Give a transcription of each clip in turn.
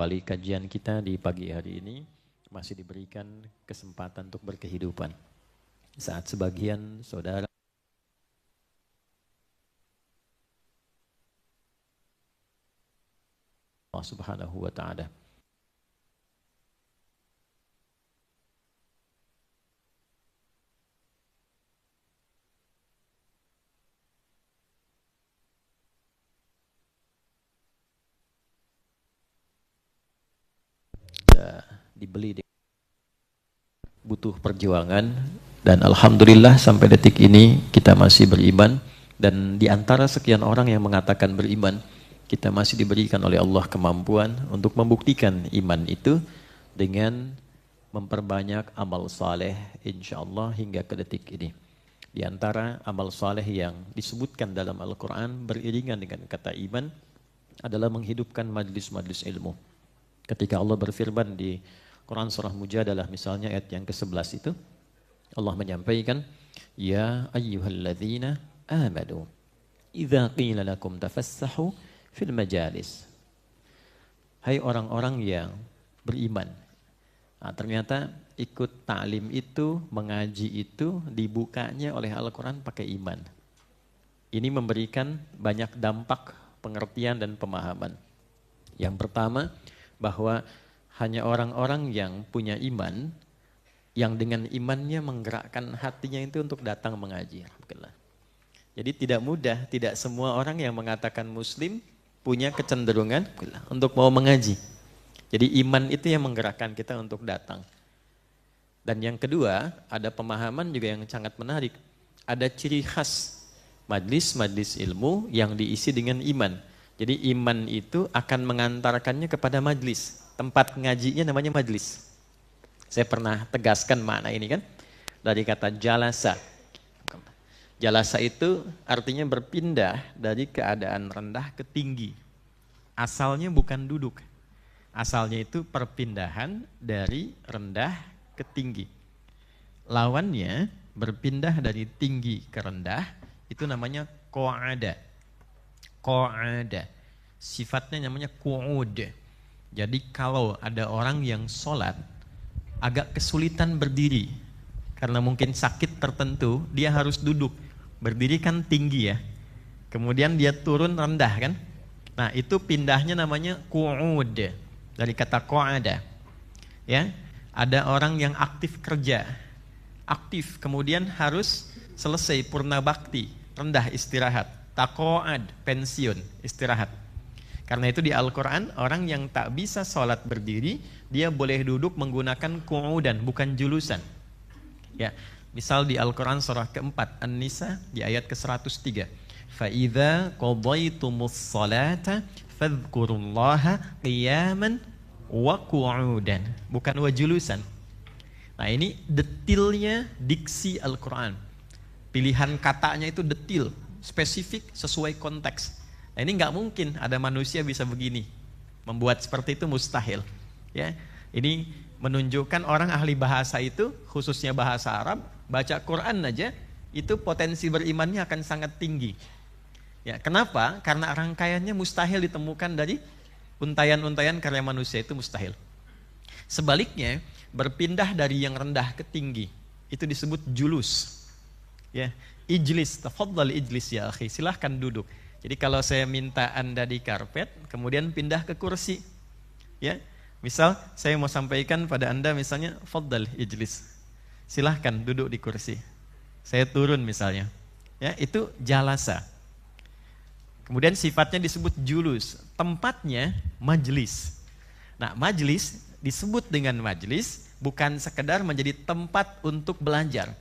kembali kajian kita di pagi hari ini. Masih diberikan kesempatan untuk berkehidupan. Saat sebagian saudara Allah Subhanahu wa Ta'ala. Dibeli butuh perjuangan dan alhamdulillah sampai detik ini kita masih beriman, dan di antara sekian orang yang mengatakan beriman, kita masih diberikan oleh Allah kemampuan untuk membuktikan iman itu dengan memperbanyak amal saleh insyaallah hingga ke detik ini. Di antara amal saleh yang disebutkan dalam Al-Quran beriringan dengan kata iman adalah menghidupkan majlis-majlis ilmu. Ketika Allah berfirman di Quran surah Mujadalah misalnya ayat yang ke-11 itu, Allah menyampaikan, Ya ayyuhalladzina amanu, idza qila lakum tafassahu fil majalis. Hai orang-orang yang beriman. Nah, ternyata ikut ta'lim itu, mengaji itu dibukanya oleh Al-Quran pakai iman. Ini memberikan banyak dampak pengertian dan pemahaman. Yang pertama, bahwa hanya orang-orang yang punya iman, yang dengan imannya menggerakkan hatinya itu untuk datang mengaji. Jadi tidak mudah, tidak semua orang yang mengatakan muslim punya kecenderungan untuk mau mengaji. Jadi iman itu yang menggerakkan kita untuk datang. Dan yang kedua, ada pemahaman juga yang sangat menarik. Ada ciri khas majlis-majlis ilmu yang diisi dengan iman. Jadi iman itu akan mengantarkannya kepada majlis. Tempat ngajinya namanya majlis. Saya pernah tegaskan makna ini kan. Dari kata jalasa. Jalasa itu artinya berpindah dari keadaan rendah ke tinggi. Asalnya bukan duduk. Asalnya itu perpindahan dari rendah ke tinggi. Lawannya berpindah dari tinggi ke rendah, itu namanya qu'ada. Qu'ada. Sifatnya namanya qu'ud. Jadi kalau ada orang yang sholat agak kesulitan berdiri karena mungkin sakit tertentu, dia harus duduk. Berdiri kan tinggi ya. Kemudian dia turun rendah kan. Nah itu pindahnya namanya qu'ud. Dari kata qu'ada. Ya, ada orang yang aktif kerja. Aktif kemudian harus selesai purna bakti, rendah istirahat. Taqa'ad, pensiun, istirahat. Karena itu di Al-Quran, orang yang tak bisa sholat berdiri, dia boleh duduk menggunakan qu'udan, bukan julusan. Ya, misal di Al-Quran surah keempat, An-Nisa, di ayat ke-103. فَإِذَا قَضَيْتُمُ الصَّلَاةَ فَاذْكُرُوا اللَّهَ قِيَامًا وَقُعُودًا. Bukan wa julusan. Nah ini detilnya diksi Al-Quran. Pilihan katanya itu detil, spesifik, sesuai konteks. Nah, ini nggak mungkin ada manusia bisa begini, membuat seperti itu mustahil. Ya, ini menunjukkan orang ahli bahasa itu, khususnya bahasa Arab, baca Quran aja itu potensi berimannya akan sangat tinggi. Ya, kenapa? Karena rangkaiannya mustahil ditemukan dari untayan-untayan karya manusia itu mustahil. Sebaliknya, berpindah dari yang rendah ke tinggi itu disebut julus. Ya, ijlis, tafaddal ijlis ya akhi, silahkan duduk. Jadi kalau saya minta Anda di karpet, kemudian pindah ke kursi. Ya, misal saya mau sampaikan pada Anda misalnya, faddal ijlis. Silahkan duduk di kursi. Saya turun misalnya. Ya, itu jalasa. Kemudian sifatnya disebut julus. Tempatnya majlis. Nah, majlis disebut dengan majlis bukan sekedar menjadi tempat untuk belajar.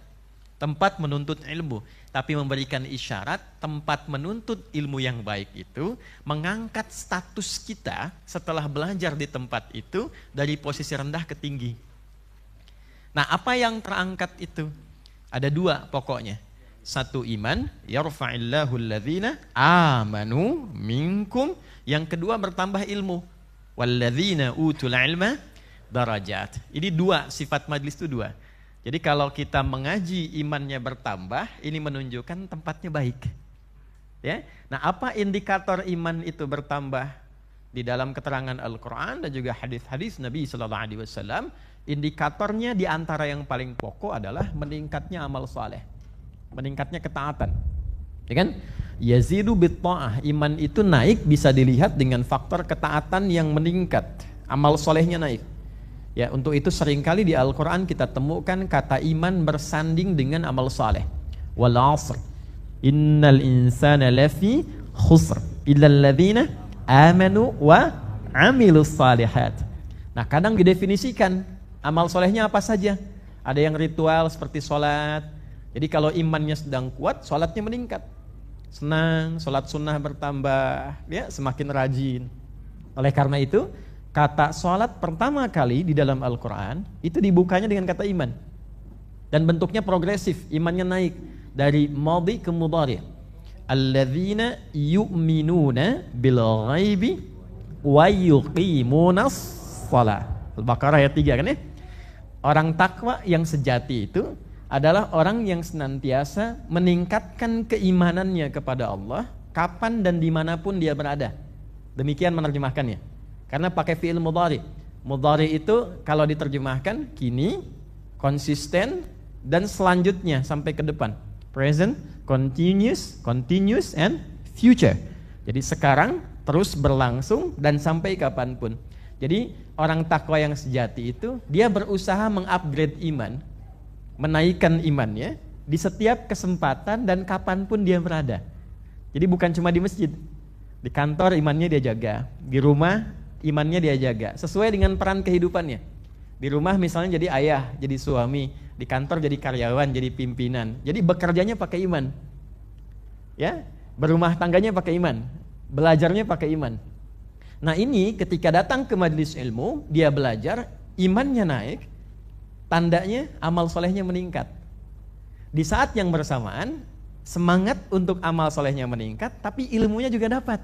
Tempat menuntut ilmu, tapi memberikan isyarat tempat menuntut ilmu yang baik itu mengangkat status kita setelah belajar di tempat itu dari posisi rendah ke tinggi. Nah, apa yang terangkat itu? Ada dua pokoknya. Satu iman, yarfa'illahu alladhina amanu minkum. Yang kedua bertambah ilmu. Walladzina utul ilma darajat. Ini dua, sifat majlis itu dua. Jadi kalau kita mengaji imannya bertambah, ini menunjukkan tempatnya baik. Ya. Nah, apa indikator iman itu bertambah? di dalam keterangan Al-Quran dan juga hadis-hadis Nabi Sallallahu Alaihi Wasallam, indikatornya di antara yang paling pokok adalah meningkatnya amal saleh, meningkatnya ketaatan, ya kan? Yazidu bitta'ah, iman itu naik bisa dilihat dengan faktor ketaatan yang meningkat, amal solehnya naik. Ya, untuk itu seringkali di Al-Quran kita temukan kata iman bersanding dengan amal saleh. Wal 'asr innal insana lafi khusr illal ladzina amanu wa 'amilus shalihat. Nah, kadang didefinisikan amal solehnya apa saja. Ada yang ritual seperti sholat. Jadi kalau imannya sedang kuat, sholatnya meningkat. Senang, sholat sunnah bertambah, ya, semakin rajin. Oleh karena itu, kata sholat pertama kali di dalam Al-Quran itu dibukanya dengan kata iman. Dan bentuknya progresif, imannya naik dari madhi ke mudhari. Alladzina yu'minuna bil ghaibi wa yuqimunas shalah. Al-Baqarah ayat 3 kan ya? Orang takwa yang sejati itu adalah orang yang senantiasa meningkatkan keimanannya kepada Allah kapan dan dimanapun dia berada. Demikian menerjemahkannya. Karena pakai fi'il mudhari. Mudhari itu kalau diterjemahkan kini, konsisten, dan selanjutnya sampai ke depan. Present, continuous, and future. Jadi sekarang terus berlangsung dan sampai kapanpun. Jadi orang takwa yang sejati itu dia berusaha mengupgrade iman, menaikkan imannya di setiap kesempatan dan kapanpun dia berada. Jadi bukan cuma di masjid, di kantor imannya dia jaga, di rumah imannya dia jaga, sesuai dengan peran kehidupannya. Di rumah misalnya jadi ayah, jadi suami, di kantor jadi karyawan, jadi pimpinan. Jadi bekerjanya pakai iman, ya, berumah tangganya pakai iman, belajarnya pakai iman. Nah ini ketika datang ke majelis ilmu, dia belajar, imannya naik, tandanya amal solehnya meningkat. Di saat yang bersamaan, semangat untuk amal solehnya meningkat, tapi ilmunya juga dapat.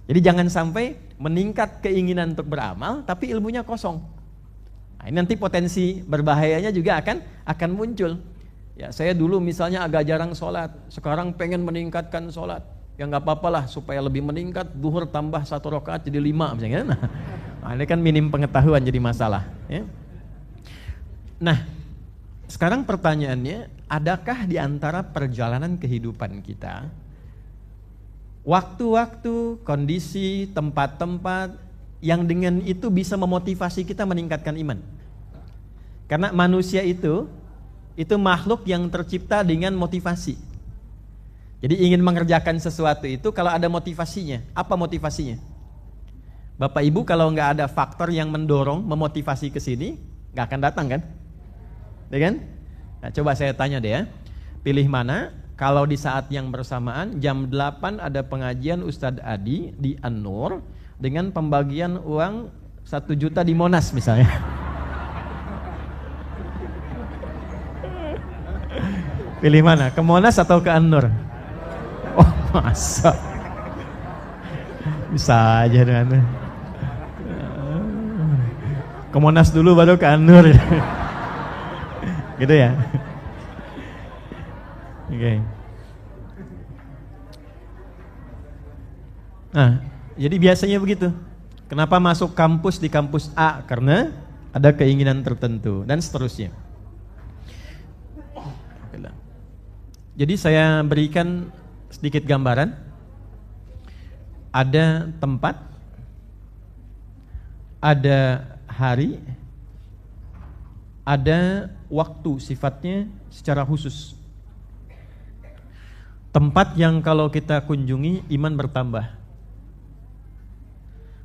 Jadi jangan sampai meningkat keinginan untuk beramal, tapi ilmunya kosong. Nah, ini nanti potensi berbahayanya juga akan muncul. Ya, saya dulu misalnya agak jarang sholat, sekarang pengen meningkatkan sholat. Ya nggak apa-apa lah supaya lebih meningkat, duhur tambah 1 rakaat jadi 5 misalnya. Nah, ini kan minim pengetahuan jadi masalah. Ya. Nah, sekarang pertanyaannya, adakah di antara perjalanan kehidupan kita waktu-waktu, kondisi, tempat-tempat yang dengan itu bisa memotivasi kita meningkatkan iman? Karena manusia itu makhluk yang tercipta dengan motivasi. Jadi ingin mengerjakan sesuatu itu kalau ada motivasinya. Apa motivasinya? Bapak Ibu kalau nggak ada faktor yang mendorong, memotivasi ke sini, nggak akan datang kan? Ya kan? Nah, coba saya tanya deh ya. Pilih mana? Kalau di saat yang bersamaan jam 8 ada pengajian Ustadz Adi di An-Nur dengan pembagian uang 1 juta di Monas misalnya. Pilih mana? Ke Monas atau ke An-Nur? Oh masa? Bisa aja dengan ke Monas dulu baru ke An-Nur. Gitu ya? Oke. Okay. Nah, jadi biasanya begitu. Kenapa masuk kampus di kampus A? Karena ada keinginan tertentu dan seterusnya. Jadi saya berikan sedikit gambaran. Ada tempat, ada hari, ada waktu sifatnya secara khusus. Tempat yang kalau kita kunjungi iman bertambah.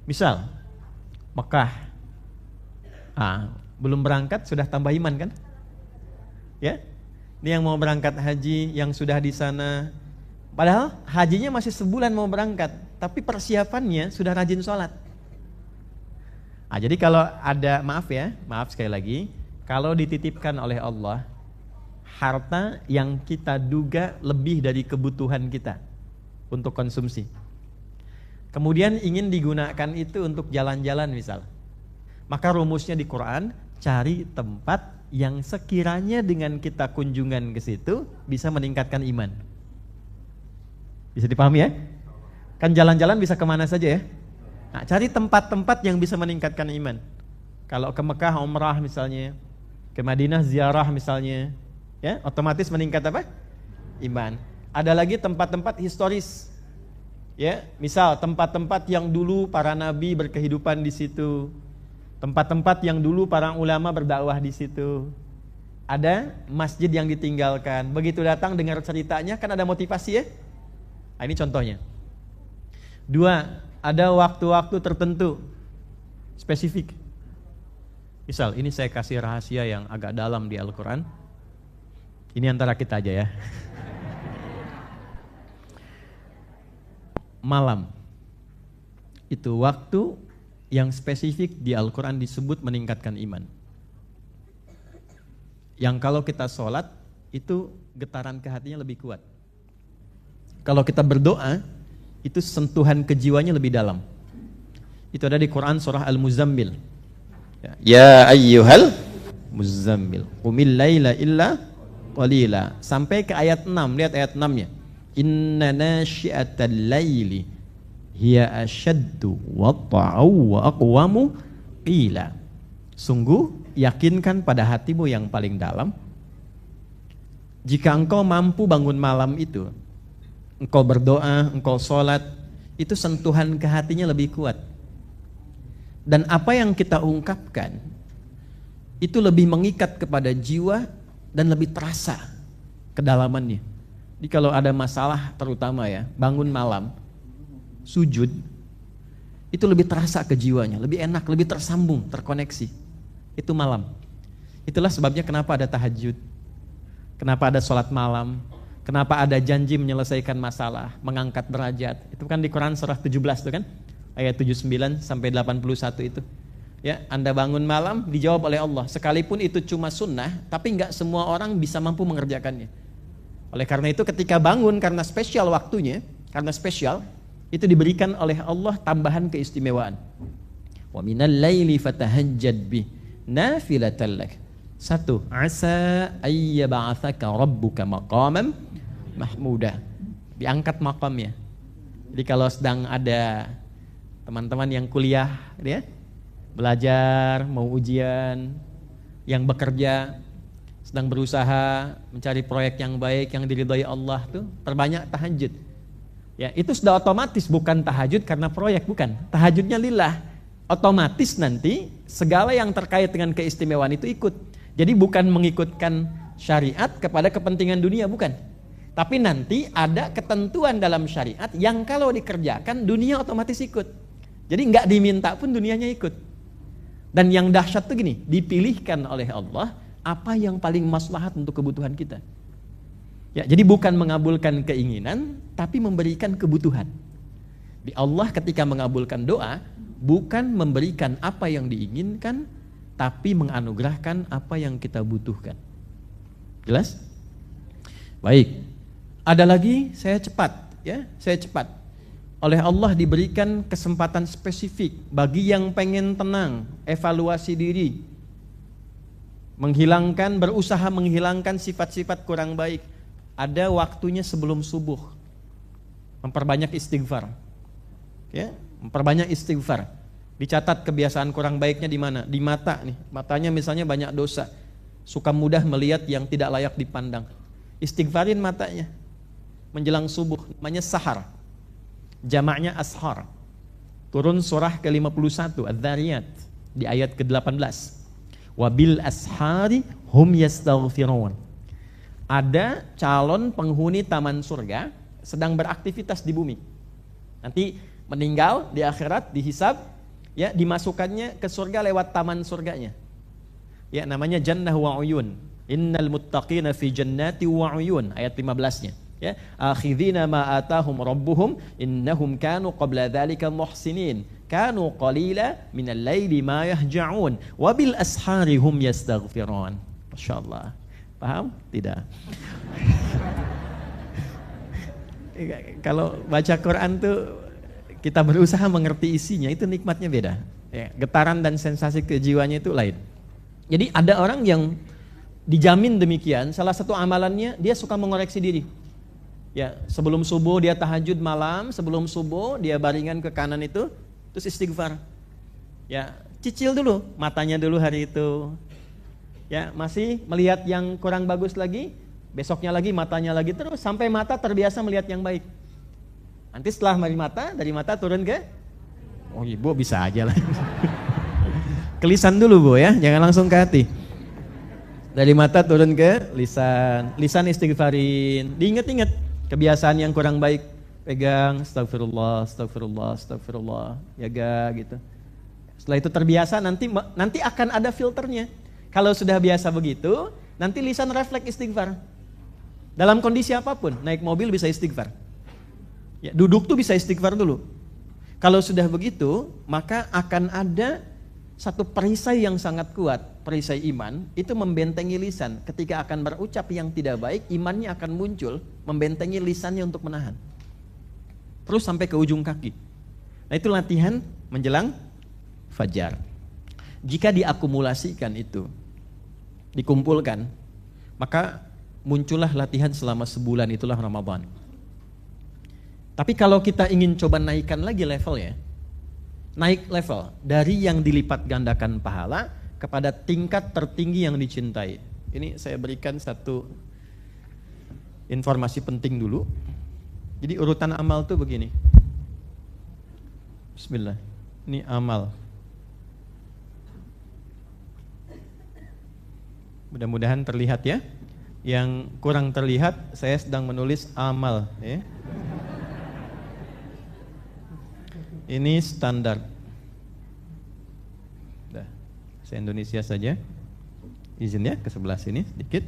Misal Mekah. Belum berangkat sudah tambah iman kan? Ya? Ini yang mau berangkat haji, yang sudah di sana. Padahal hajinya masih sebulan mau berangkat, tapi persiapannya sudah rajin sholat. Jadi kalau ada, maaf sekali lagi, kalau dititipkan oleh Allah harta yang kita duga lebih dari kebutuhan kita untuk konsumsi, kemudian ingin digunakan itu untuk jalan-jalan misal, maka rumusnya di Quran, cari tempat yang sekiranya dengan kita kunjungan ke situ bisa meningkatkan iman. Bisa dipahami ya? Kan jalan-jalan bisa kemana saja ya? Nah, cari tempat-tempat yang bisa meningkatkan iman. Kalau ke Mekah umrah misalnya, ke Madinah ziarah misalnya, ya, otomatis meningkat apa? Iman. Ada lagi tempat-tempat historis. Ya, misal tempat-tempat yang dulu para nabi berkehidupan di situ. Tempat-tempat yang dulu para ulama berdakwah di situ. Ada masjid yang ditinggalkan. Begitu datang dengar ceritanya kan ada motivasi ya. Nah, ini contohnya. 2, ada waktu-waktu tertentu spesifik. Misal ini saya kasih rahasia yang agak dalam di Al-Quran. Ini antara kita aja ya. Malam itu waktu yang spesifik di Al-Quran disebut meningkatkan iman. Yang kalau kita sholat itu getaran ke hatinya lebih kuat. Kalau kita berdoa itu sentuhan ke jiwanya lebih dalam. Itu ada di Quran surah Al-Muzammil. Ya ayyuhal muzammil qumil laila illa qalila. Sampai ke ayat 6, lihat ayat 6-nya. Inna nasyi'atal laili hiya asyaddu watta'u wa aqwamu qila. Sungguh yakinkan pada hatimu yang paling dalam, jika engkau mampu bangun malam itu, engkau berdoa, engkau sholat, itu sentuhan ke hatinya lebih kuat. Dan apa yang kita ungkapkan itu lebih mengikat kepada jiwa dan lebih terasa kedalamannya. Jadi kalau ada masalah terutama ya, bangun malam, sujud, itu lebih terasa ke jiwanya, lebih enak, lebih tersambung, terkoneksi. Itu malam. Itulah sebabnya kenapa ada tahajud, kenapa ada sholat malam, kenapa ada janji menyelesaikan masalah, mengangkat derajat. Itu kan di Quran surah 17 itu kan, ayat 79 sampai 81 itu. Ya, Anda bangun malam dijawab oleh Allah. Sekalipun itu cuma sunnah, tapi enggak semua orang bisa mampu mengerjakannya. Oleh karena itu ketika bangun karena spesial waktunya, karena spesial, itu diberikan oleh Allah tambahan keistimewaan. Wa minal laili fatahajjad bih nafilatan lak. 1, asa ayyab'atsaka rabbuka maqaman mahmuda. Diangkat makamnya. Jadi kalau sedang ada teman-teman yang kuliah, dia belajar, mau ujian, yang bekerja, sedang berusaha mencari proyek yang baik yang diridhai Allah tuh, perbanyak tahajud. Ya, itu sudah otomatis, bukan tahajud karena proyek, bukan. Tahajudnya lillah. Otomatis nanti segala yang terkait dengan keistimewaan itu ikut. Jadi bukan mengikutkan syariat kepada kepentingan dunia, bukan. Tapi nanti ada ketentuan dalam syariat yang kalau dikerjakan dunia otomatis ikut. Jadi nggak diminta pun dunianya ikut. Dan yang dahsyat tuh gini, dipilihkan oleh Allah apa yang paling maslahat untuk kebutuhan kita. Ya, jadi bukan mengabulkan keinginan, tapi memberikan kebutuhan. Di Allah ketika mengabulkan doa, bukan memberikan apa yang diinginkan, tapi menganugerahkan apa yang kita butuhkan. Jelas? Baik. Ada lagi, saya cepat. Oleh Allah diberikan kesempatan spesifik bagi yang pengen tenang, evaluasi diri, berusaha menghilangkan sifat-sifat kurang baik. Ada waktunya sebelum subuh, memperbanyak istighfar. Ya, memperbanyak istighfar. Dicatat kebiasaan kurang baiknya di mana? Di mata nih. Matanya misalnya banyak dosa, suka mudah melihat yang tidak layak dipandang. Istighfarin matanya. Menjelang subuh, namanya sahar. Jamaknya ashar. Turun surah ke-51 Adz-Dzariyat di ayat ke-18. Wabil ashari hum yastaghfirun. Ada calon penghuni taman surga sedang beraktivitas di bumi. Nanti meninggal di akhirat, dihisab, ya, dimasukkannya ke surga lewat taman surganya. Ya, namanya Jannah wa Uyun. Innal muttaqina fi jannati wa uyun, ayat 15-nya. Ya, akhidhina ma atahum rabbuhum innahum kanu qabla dzalika muhsinin kanu qalila minal laili ma yahja'un wa bil ashari hum yastaghfirun. Masyaallah. Paham? Tidak. Kalau baca Quran tuh kita berusaha mengerti isinya, itu nikmatnya beda. Ya, getaran dan sensasi kejiwaannya itu lain. Jadi ada orang yang dijamin demikian, salah satu amalannya dia suka mengoreksi diri. Ya, sebelum subuh dia tahajud malam, sebelum subuh dia baringan ke kanan itu, terus istighfar. Ya, cicil dulu matanya dulu hari itu. Ya, masih melihat yang kurang bagus lagi, besoknya lagi matanya lagi, terus sampai mata terbiasa melihat yang baik. Nanti setelah dari mata turun ke, oh ibu bisa aja lah. Ke lisan dulu Bu ya, jangan langsung ke hati. Dari mata turun ke lisan, lisan istighfarin, diingat-ingat kebiasaan yang kurang baik, pegang, astagfirullah, astagfirullah, astagfirullah, jaga gitu. Setelah itu terbiasa, nanti akan ada filternya. Kalau sudah biasa begitu, nanti lisan refleks istighfar. Dalam kondisi apapun, naik mobil bisa istighfar. Ya, duduk tuh bisa istighfar dulu. Kalau sudah begitu, maka akan ada satu perisai yang sangat kuat, perisai iman, itu membentengi lisan. Ketika akan berucap yang tidak baik, imannya akan muncul, membentengi lisannya untuk menahan. Terus sampai ke ujung kaki. Nah itu latihan menjelang fajar. Jika diakumulasikan itu, dikumpulkan, maka muncullah latihan selama sebulan, itulah Ramadan. Tapi kalau kita ingin coba naikkan lagi levelnya, naik level dari yang dilipat gandakan pahala kepada tingkat tertinggi yang dicintai. Ini saya berikan satu informasi penting dulu. Jadi urutan amal tuh begini. Bismillah. Ini amal. Mudah-mudahan terlihat ya. Yang kurang terlihat, saya sedang menulis amal ya. Ini standar. Dah, saya Indonesia saja. Izin ya ke sebelah sini sedikit.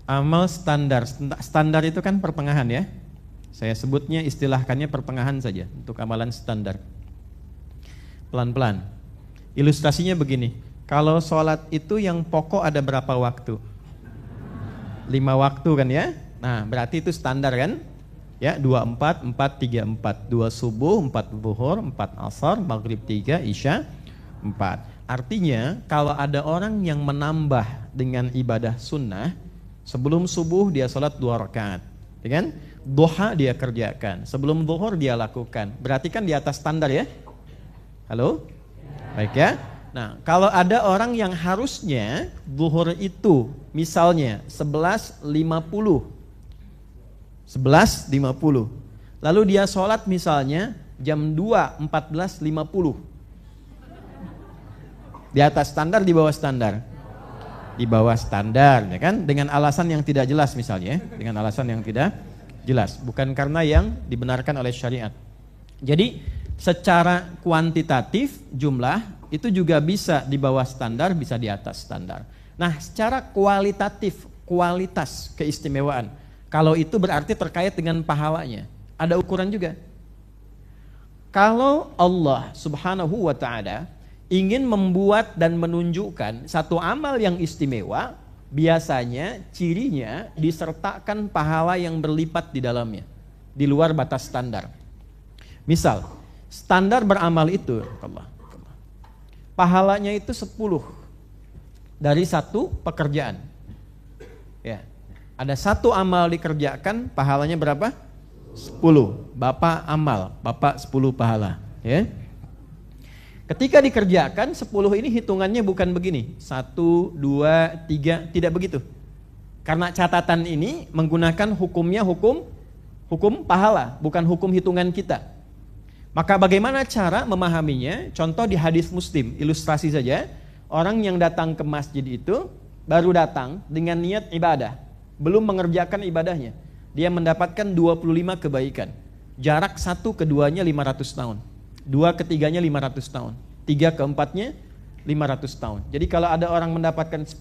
Amal standar. Standar itu kan pertengahan ya. Saya sebutnya, istilahkannya pertengahan saja untuk amalan standar. Pelan-pelan. Ilustrasinya begini. Kalau sholat itu yang pokok ada berapa waktu? 5 waktu kan ya. Nah berarti itu standar kan. Ya 24, 4, 3, 4. 2 subuh, 4 zuhur, 4 asar, maghrib 3, isya 4. Artinya kalau ada orang yang menambah dengan ibadah sunnah, sebelum subuh dia sholat 2 rakaat, ya kan? Duha dia kerjakan, sebelum zuhur dia lakukan. Berarti kan di atas standar ya? Halo? Baik ya? Nah, kalau ada orang yang harusnya zuhur itu misalnya 11.50. Lalu dia sholat misalnya jam 2.14.50. Di atas standar, di bawah standar? Di bawah standar, ya kan? Dengan alasan yang tidak jelas misalnya, dengan alasan yang tidak jelas, bukan karena yang dibenarkan oleh syariat. Jadi secara kuantitatif jumlah itu juga bisa di bawah standar, bisa di atas standar. Nah, secara kualitatif, kualitas keistimewaan, kalau itu berarti terkait dengan pahalanya, ada ukuran juga. Kalau Allah Subhanahu wa ta'ala ingin membuat dan menunjukkan satu amal yang istimewa, biasanya cirinya disertakan pahala yang berlipat di dalamnya, di luar batas standar. Misal, standar beramal itu pahalanya itu 10 dari satu pekerjaan. Ya. Ada satu amal dikerjakan, pahalanya berapa? 10. Bapak amal, Bapak 10 pahala, ya. Ketika dikerjakan 10 ini hitungannya bukan begini, 1, 2, 3, tidak begitu. Karena catatan ini menggunakan hukumnya hukum pahala, bukan hukum hitungan kita. Maka bagaimana cara memahaminya? Contoh di hadis Muslim, ilustrasi saja. Orang yang datang ke masjid itu baru datang dengan niat ibadah, belum mengerjakan ibadahnya. Dia mendapatkan 25 kebaikan. Jarak 1 ke 2-nya 500 tahun. 2 ke 3-nya 500 tahun. 3 ke 4-nya 500 tahun. Jadi kalau ada orang mendapatkan 10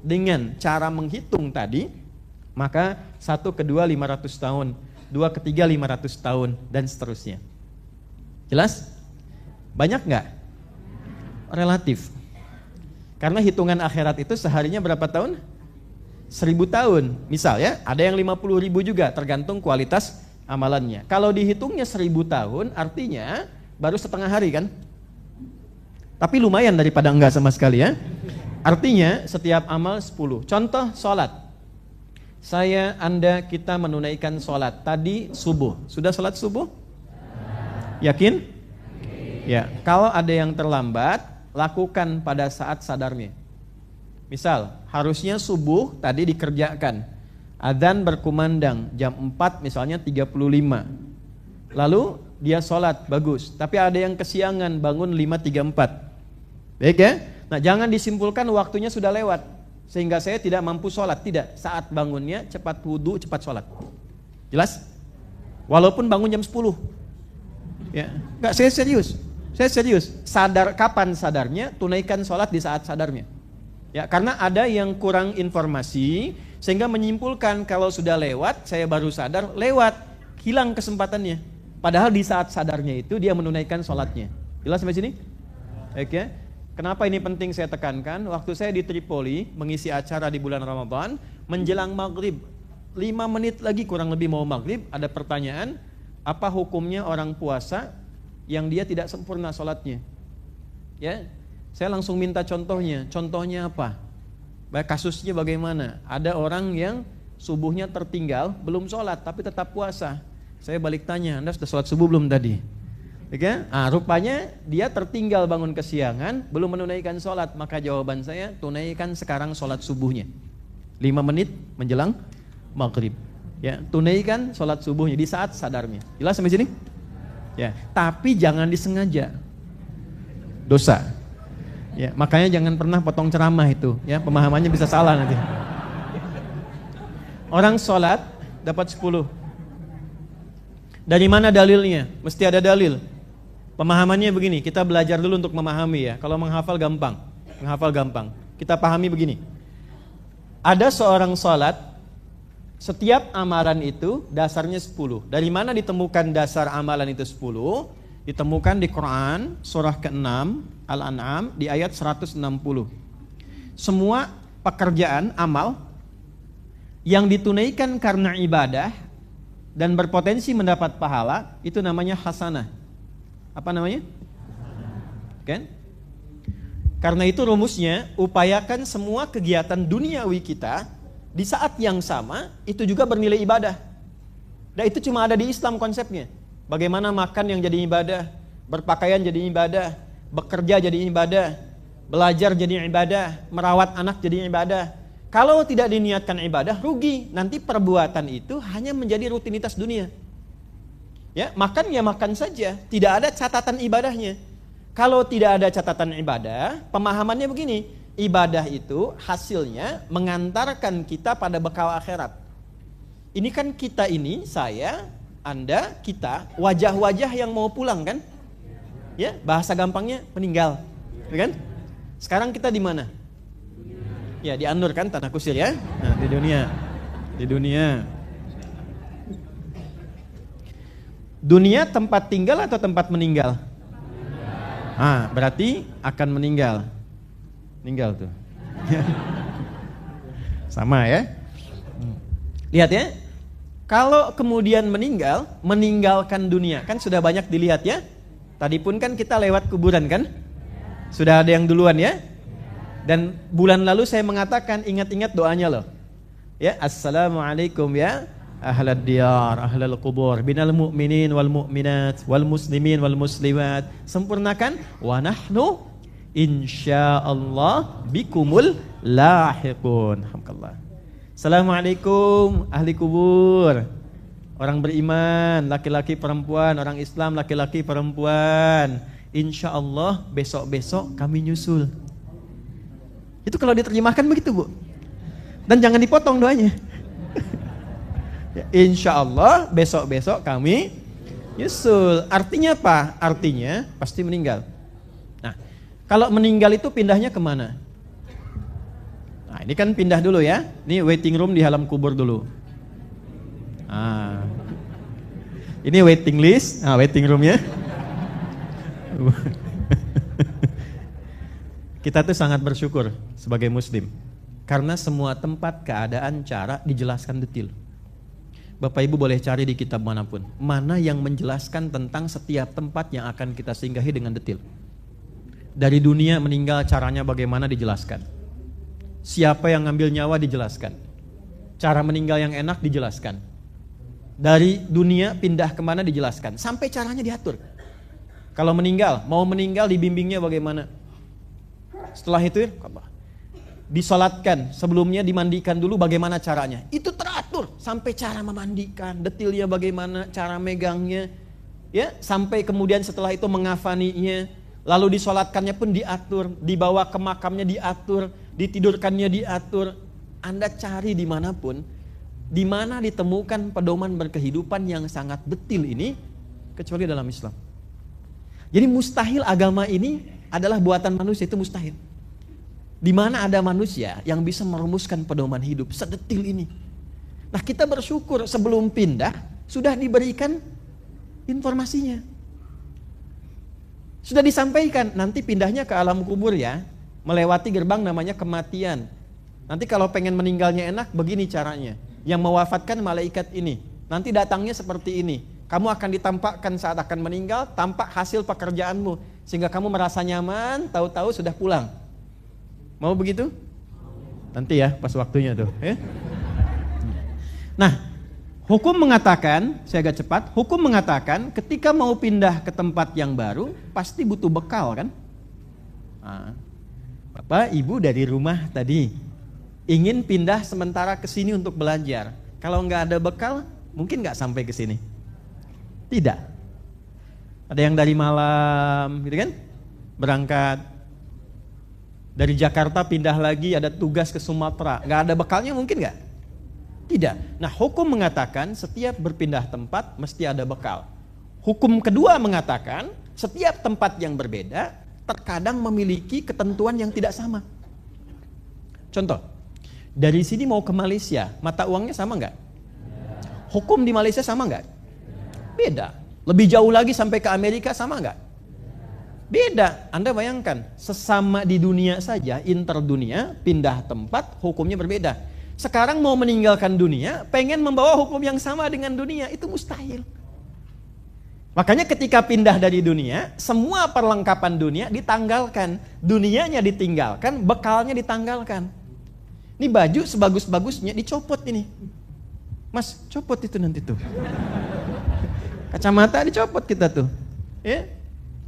dengan cara menghitung tadi, maka 1 ke 2 500 tahun, 2 ke 3 500 tahun, dan seterusnya. Jelas? Banyak nggak? Relatif. Karena hitungan akhirat itu seharinya berapa tahun? 1000 tahun. Misal ya, ada yang 50.000 juga, tergantung kualitas amalannya. Kalau dihitungnya 1000 tahun, artinya baru setengah hari kan? Tapi lumayan daripada enggak sama sekali ya. Artinya setiap amal 10. Contoh sholat. Kita menunaikan sholat. Tadi subuh. Sudah sholat subuh? Yakin? Ya, kalau ada yang terlambat, lakukan pada saat sadarnya. Misal, harusnya subuh tadi dikerjakan. Adzan berkumandang jam 4 misalnya 35. Lalu dia sholat, bagus. Tapi ada yang kesiangan bangun 5.34. Baik ya? Nah, jangan disimpulkan waktunya sudah lewat sehingga saya tidak mampu sholat. Tidak, saat bangunnya cepat wudu, cepat sholat. Jelas? Walaupun bangun jam 10. Ya, enggak, saya serius. Saya serius. Sadar kapan sadarnya? Tunaikan sholat di saat sadarnya. Ya, karena ada yang kurang informasi sehingga menyimpulkan kalau sudah lewat, saya baru sadar, lewat, hilang kesempatannya. Padahal di saat sadarnya itu dia menunaikan sholatnya. Jelas sampai sini? Oke. Kenapa ini penting saya tekankan? Waktu saya di Tripoli mengisi acara di bulan Ramadan, menjelang maghrib, 5 menit lagi kurang lebih mau maghrib, ada pertanyaan, apa hukumnya orang puasa yang dia tidak sempurna sholatnya? Ya, saya langsung minta contohnya. Contohnya apa? Kasusnya bagaimana? Ada orang yang subuhnya tertinggal, belum sholat tapi tetap puasa. Saya balik tanya, Anda sudah sholat subuh belum tadi? Oke? Rupanya dia tertinggal bangun kesiangan, belum menunaikan sholat. Maka jawaban saya, tunaikan sekarang sholat subuhnya. 5 menit menjelang maghrib. Ya, tunaikan sholat subuhnya di saat sadarnya. Jelas sampai sini? Ya, tapi jangan disengaja. Dosa. Ya, makanya jangan pernah potong ceramah itu. Ya, pemahamannya bisa salah nanti. Orang sholat dapat 10. Dari mana dalilnya? Mesti ada dalil. Pemahamannya begini, kita belajar dulu untuk memahami ya. Kalau menghafal gampang. Kita pahami begini. Ada seorang sholat, setiap amalan itu dasarnya 10. Dari mana ditemukan dasar amalan itu 10? Ditemukan di Quran, surah ke-6, Al-An'am, di ayat 160. Semua pekerjaan, amal, yang ditunaikan karena ibadah, dan berpotensi mendapat pahala, itu namanya hasanah. Apa namanya? Kan? Karena itu rumusnya, upayakan semua kegiatan duniawi kita di saat yang sama itu juga bernilai ibadah. Dan itu cuma ada di Islam konsepnya. Bagaimana makan yang jadi ibadah, berpakaian jadi ibadah, bekerja jadi ibadah, belajar jadi ibadah, merawat anak jadi ibadah. Kalau tidak diniatkan ibadah, rugi. Nanti perbuatan itu hanya menjadi rutinitas dunia. Ya, makan ya makan saja, tidak ada catatan ibadahnya. Kalau tidak ada catatan ibadah, pemahamannya begini, ibadah itu hasilnya mengantarkan kita pada bekal akhirat. Ini kan kita ini, saya, Anda, kita, wajah-wajah yang mau pulang kan? Ya, bahasa gampangnya meninggal, kan? Sekarang kita di mana? Ya, di An-Nur kan, tanah kusir ya. Nah, di dunia. Dunia tempat tinggal atau tempat meninggal? Berarti akan meninggal. Meninggal tuh. Sama ya. Lihat ya. Kalau kemudian meninggal, meninggalkan dunia, kan sudah banyak dilihat ya. Tadi pun kan kita lewat kuburan kan? Sudah ada yang duluan ya. Dan bulan lalu saya mengatakan, ingat-ingat doanya loh. Ya, assalamualaikum ya. Ahlad diyar, ahlal qubur, binal mu'minin wal mu'minat, wal muslimin wal muslimat. Sempurnakan, wa nahnu insyaallah bikumul lahiqun. Alhamdulillah. Assalamualaikum ahli kubur, orang beriman, laki-laki perempuan, orang Islam laki-laki perempuan. Insyaallah besok-besok kami nyusul. Itu kalau diterjemahkan begitu Bu. Dan jangan dipotong doanya. Ya, insya Allah besok-besok kami nyusul. Artinya apa? Artinya pasti meninggal. Nah, kalau meninggal itu pindahnya kemana? Nah, ini kan pindah dulu ya. Ini waiting room di alam kubur dulu. Ini waiting list. Waiting roomnya. Kita tuh sangat bersyukur sebagai muslim. Karena semua tempat, keadaan, cara dijelaskan detail. Bapak Ibu boleh cari di kitab manapun, mana yang menjelaskan tentang setiap tempat yang akan kita singgahi dengan detail. Dari dunia meninggal caranya bagaimana dijelaskan. Siapa yang ngambil nyawa dijelaskan. Cara meninggal yang enak dijelaskan. Dari dunia pindah kemana dijelaskan. Sampai caranya diatur. Kalau meninggal, mau meninggal dibimbingnya bagaimana? Setelah itu disolatkan, sebelumnya dimandikan dulu bagaimana caranya. Itu teratur sampai cara memandikan, detailnya bagaimana, cara megangnya, ya, sampai kemudian setelah itu mengafaninya, lalu disolatkannya pun diatur, dibawa ke makamnya diatur, ditidurkannya diatur. Anda cari dimanapun, di mana ditemukan pedoman berkehidupan yang sangat detail ini, kecuali dalam Islam. Jadi mustahil agama ini adalah buatan manusia, itu mustahil. Di mana ada manusia yang bisa merumuskan pedoman hidup sedetil ini. Nah, kita bersyukur sebelum pindah sudah diberikan informasinya. Sudah disampaikan, nanti pindahnya ke alam kubur ya, melewati gerbang namanya kematian. Nanti kalau pengen meninggalnya enak, begini caranya. Yang mewafatkan malaikat ini, nanti datangnya seperti ini. Kamu akan ditampakkan saat akan meninggal, tampak hasil pekerjaanmu. Sehingga kamu merasa nyaman, tahu-tahu sudah pulang. Mau begitu? Nanti ya, pas waktunya tuh. Ya. Nah, hukum mengatakan, saya agak cepat, hukum mengatakan ketika mau pindah ke tempat yang baru, pasti butuh bekal kan? Nah, Bapak, Ibu dari rumah tadi, ingin pindah sementara ke sini untuk belajar. Kalau nggak ada bekal, mungkin nggak sampai ke sini. Tidak. Ada yang dari malam, gitu kan? Berangkat dari Jakarta pindah lagi, ada tugas ke Sumatera. Nggak ada bekalnya mungkin nggak? Tidak. Nah, hukum mengatakan setiap berpindah tempat mesti ada bekal. Hukum kedua mengatakan setiap tempat yang berbeda terkadang memiliki ketentuan yang tidak sama. Contoh, dari sini mau ke Malaysia, mata uangnya sama nggak? Hukum di Malaysia sama nggak? Beda. Lebih jauh lagi sampai ke Amerika sama nggak? Beda. Anda bayangkan, sesama di dunia saja, interdunia, pindah tempat, hukumnya berbeda. Sekarang mau meninggalkan dunia, pengen membawa hukum yang sama dengan dunia, itu mustahil. Makanya ketika pindah dari dunia, semua perlengkapan dunia ditanggalkan, dunianya ditinggalkan, bekalnya ditanggalkan. Ini baju sebagus-bagusnya dicopot ini. Mas, copot itu nanti tuh. Kacamata dicopot kita tuh, ya,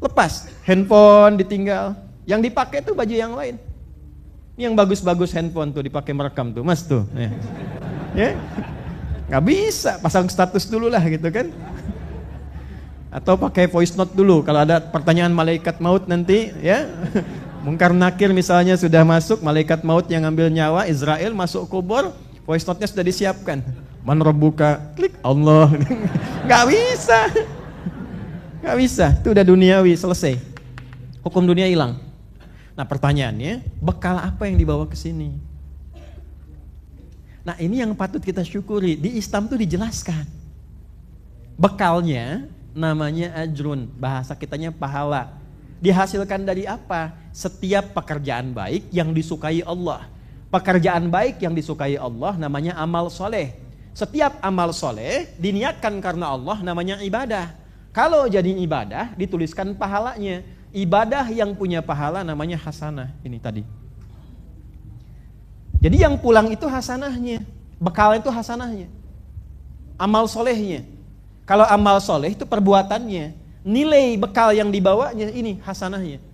lepas, handphone ditinggal, yang dipakai tuh baju yang lain. Ini yang bagus-bagus handphone tuh dipakai merekam tuh, Mas tuh, ya, nggak bisa pasang status dulu lah gitu kan, atau pakai voice note dulu kalau ada pertanyaan malaikat maut nanti, ya, Mungkar Nakir misalnya sudah masuk, malaikat maut yang ngambil nyawa Israel masuk kubur, voice note-nya sudah disiapkan. Man rabbuka, klik Allah. Gak bisa. Gak bisa. Itu udah duniawi, selesai. Hukum dunia hilang. Nah, pertanyaannya, bekal apa yang dibawa ke sini? Nah, ini yang patut kita syukuri. Di Islam itu dijelaskan. Bekalnya namanya ajrun, bahasa kitanya pahala. Dihasilkan dari apa? Setiap pekerjaan baik yang disukai Allah. Pekerjaan baik yang disukai Allah namanya amal soleh. Setiap amal soleh diniatkan karena Allah namanya ibadah. Kalau jadi ibadah dituliskan pahalanya. Ibadah yang punya pahala namanya hasanah. Ini tadi. Jadi yang pulang itu hasanahnya. Bekal itu hasanahnya. Amal solehnya. Kalau amal soleh itu perbuatannya. Nilai bekal yang dibawanya ini hasanahnya.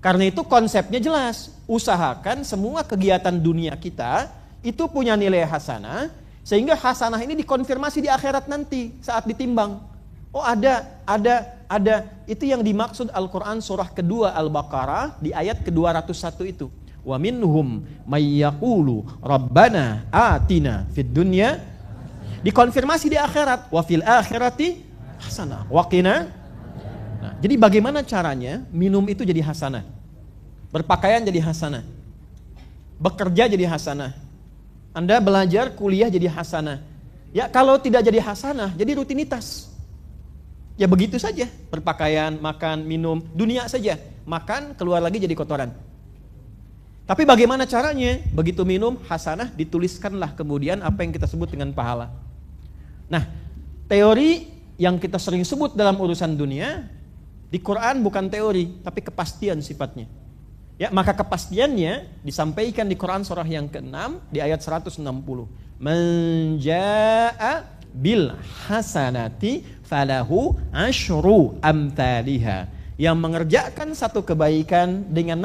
Karena itu konsepnya jelas. Usahakan semua kegiatan dunia kita itu punya nilai hasanah. Sehingga hasanah ini dikonfirmasi di akhirat nanti saat ditimbang. Oh ada. Itu yang dimaksud Al-Quran surah kedua Al-Baqarah di ayat ke-201 itu. Wa minhum may yaqulu rabbana atina fid dunya. Dikonfirmasi di akhirat. Wa fil akhirati hasanah. Wa qina. Nah, jadi bagaimana caranya minum itu jadi hasanah? Berpakaian jadi hasanah. Bekerja jadi hasanah. Anda belajar kuliah jadi hasanah. Ya kalau tidak jadi hasanah, jadi rutinitas. Ya begitu saja, berpakaian, makan, minum, dunia saja. Makan, keluar lagi jadi kotoran. Tapi bagaimana caranya? Begitu minum, hasanah, dituliskanlah kemudian apa yang kita sebut dengan pahala. Nah, teori yang kita sering sebut dalam urusan dunia, di Quran bukan teori, tapi kepastian sifatnya. Ya, maka kepastiannya disampaikan di Quran surah yang ke-6 di ayat 160. Man jaa'a bil hasanati falahu asyru amthaliha. Yang mengerjakan satu kebaikan dengan